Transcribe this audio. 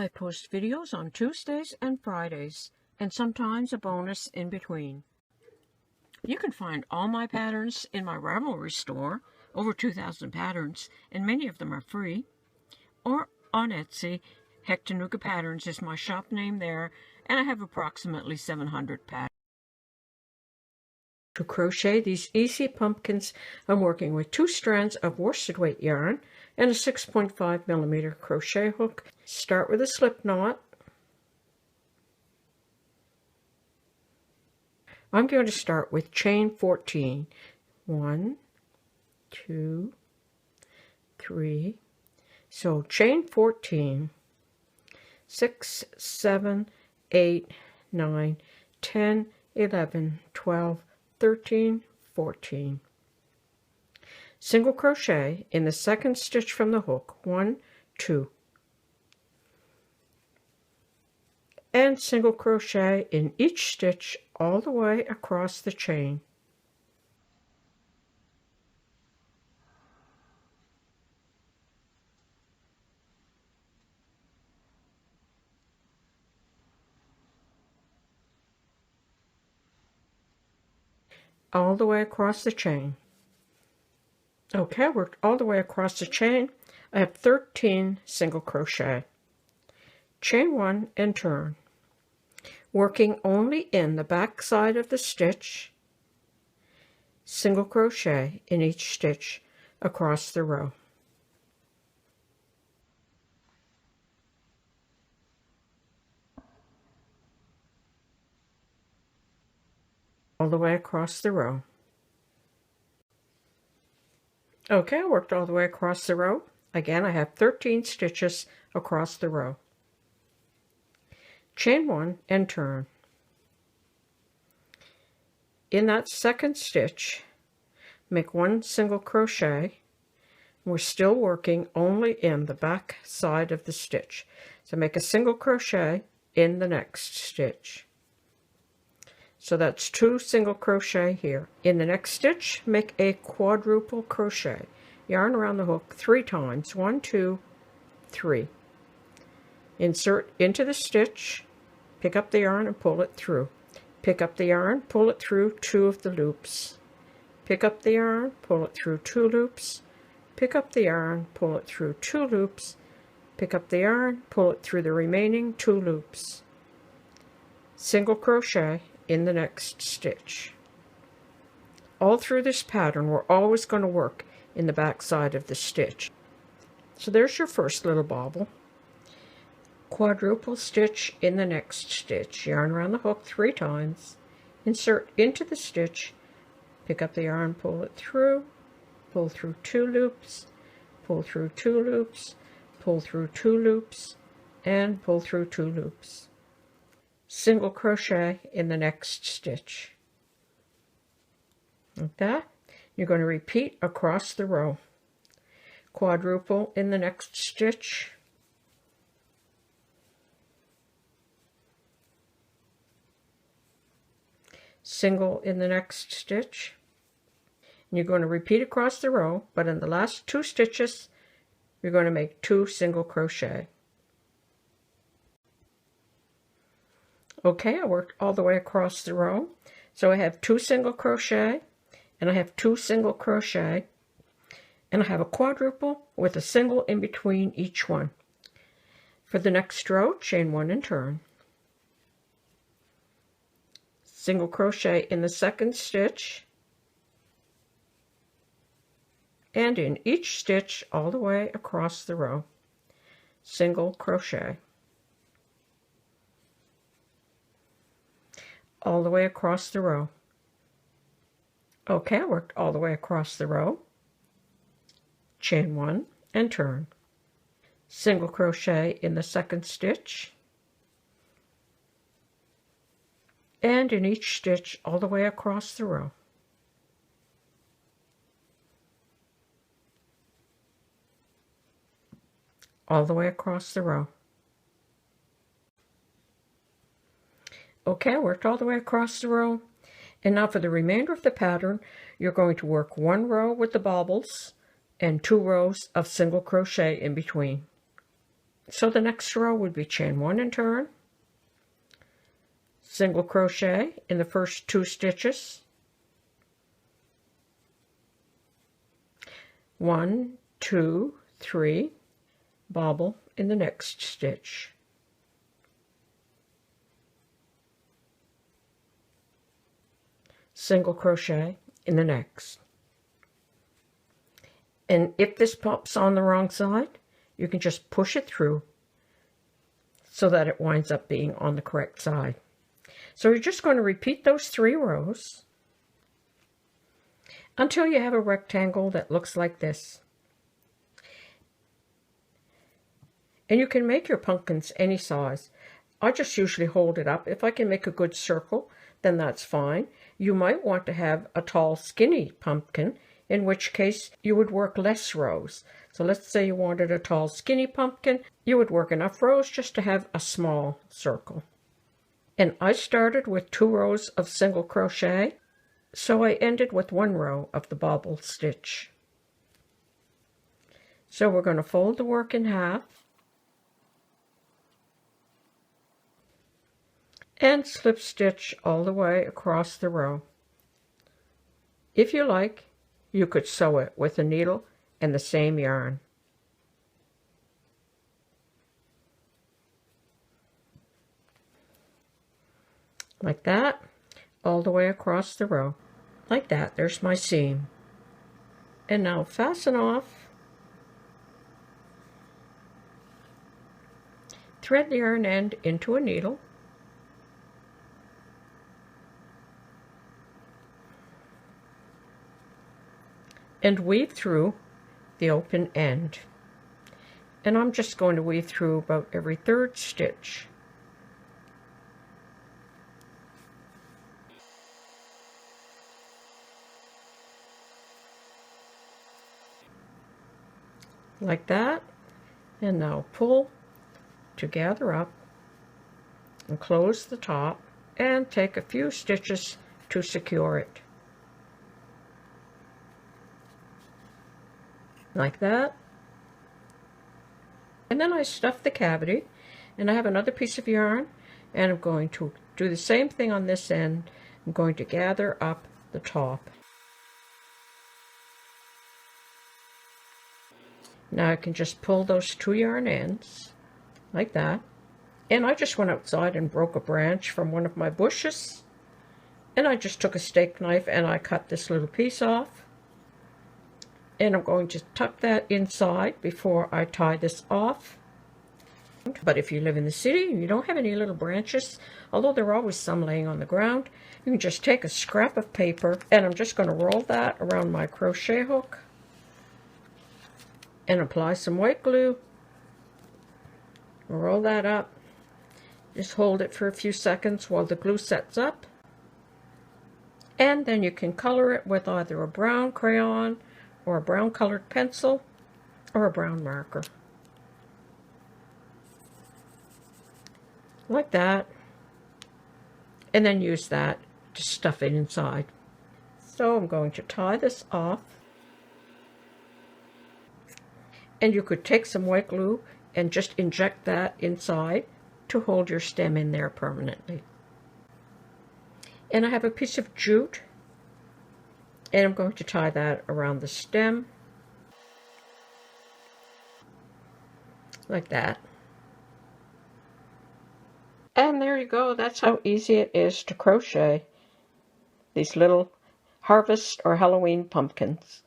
I post videos on Tuesdays and Fridays, and sometimes a bonus in between. You can find all my patterns in my Ravelry store, over 2,000 patterns, and many of them are free, or on Etsy. HectaFavorites is my shop name there, and I have approximately 700 patterns. To crochet these easy pumpkins, I'm working with 2 strands of worsted weight yarn and a 6.5mm crochet hook. Start with a slip knot. I'm going to start with chain 14. 1, 2, 3. So chain 14, 6, 7, 8, 9, 10, 11, 12, 13, 14. Single crochet in the second stitch from the hook, 1, 2. And single crochet in each stitch all the way across the chain. All the way across the chain. Okay, I worked all the way across the chain. I have 13 single crochet. Chain 1 and turn. Working only in the back side of the stitch, single crochet in each stitch across the row. All the way across the row. Okay, I worked all the way across the row. Again, I have 13 stitches across the row. Chain 1 and turn. In that second stitch, make 1 single crochet. We're still working only in the back side of the stitch. So make a single crochet in the next stitch. So that's 2 single crochet here. In the next stitch, make a quadruple crochet. Yarn around the hook 3 times. 1, 2, 3. Insert into the stitch, pick up the yarn and pull it through. Pick up the yarn, pull it through 2 of the loops. Pick up the yarn, pull it through 2 loops. Pick up the yarn, pull it through 2 loops. Pick up the yarn, pull it through the remaining 2 loops. Single crochet in the next stitch. All through this pattern, we're always going to work in the back side of the stitch. So there's your first little bobble. Quadruple stitch in the next stitch. Yarn around the hook 3 times. Insert into the stitch. Pick up the yarn, pull it through. Pull through 2 loops. Pull through 2 loops. Pull through 2 loops. And pull through 2 loops. Single crochet in the next stitch. Like that. You're going to repeat across the row. Quadruple in the next stitch. Single in the next stitch. And you're going to repeat across the row, but in the last 2 stitches, you're going to make 2 single crochet. Okay, I worked all the way across the row. So I have 2 single crochet, and I have 2 single crochet, and I have a quadruple with a single in between each one. For the next row, chain 1 and turn. Single crochet in the second stitch, and in each stitch all the way across the row. Single crochet. All the way across the row. Okay, I worked all the way across the row. Chain 1 and turn. Single crochet in the second stitch, and in each stitch all the way across the row. All the way across the row. Okay, I worked all the way across the row. And now for the remainder of the pattern, you're going to work 1 row with the bobbles and 2 rows of single crochet in between. So the next row would be chain 1 and turn, single crochet in the first 2 stitches, 1, 2, 3, bobble in the next stitch, single crochet in the next. And if this pops on the wrong side, you can just push it through so that it winds up being on the correct side. So you're just going to repeat those 3 rows until you have a rectangle that looks like this. And you can make your pumpkins any size. I just usually hold it up. If I can make a good circle, then that's fine. You might want to have a tall, skinny pumpkin, in which case you would work less rows. So let's say you wanted a tall, skinny pumpkin. You would work enough rows just to have a small circle. And I started with 2 rows of single crochet, so I ended with 1 row of the bobble stitch. So we're going to fold the work in half and slip stitch all the way across the row. If you like, you could sew it with a needle and the same yarn. Like that, all the way across the row. Like that, there's my seam. And now fasten off. Thread the yarn end into a needle. And weave through the open end. And I'm just going to weave through about every 3rd stitch. Like that. And now pull to gather up and close the top and take a few stitches to secure it. Like that. And then I stuff the cavity, and I have another piece of yarn, and I'm going to do the same thing on this end. I'm going to gather up the top. Now I can just pull those 2 yarn ends like that. And I just went outside and broke a branch from one of my bushes, and I just took a steak knife and I cut this little piece off. And I'm going to tuck that inside before I tie this off. But if you live in the city and you don't have any little branches, although there are always some laying on the ground, you can just take a scrap of paper, and I'm just going to roll that around my crochet hook and apply some white glue. Roll that up. Just hold it for a few seconds while the glue sets up. And then you can color it with either a brown crayon or a brown colored pencil or a brown marker. Like that. And then use that to stuff it inside. So I'm going to tie this off. And you could take some white glue and just inject that inside to hold your stem in there permanently. And I have a piece of jute, and I'm going to tie that around the stem like that. And there you go. That's how easy it is to crochet these little harvest or Halloween pumpkins.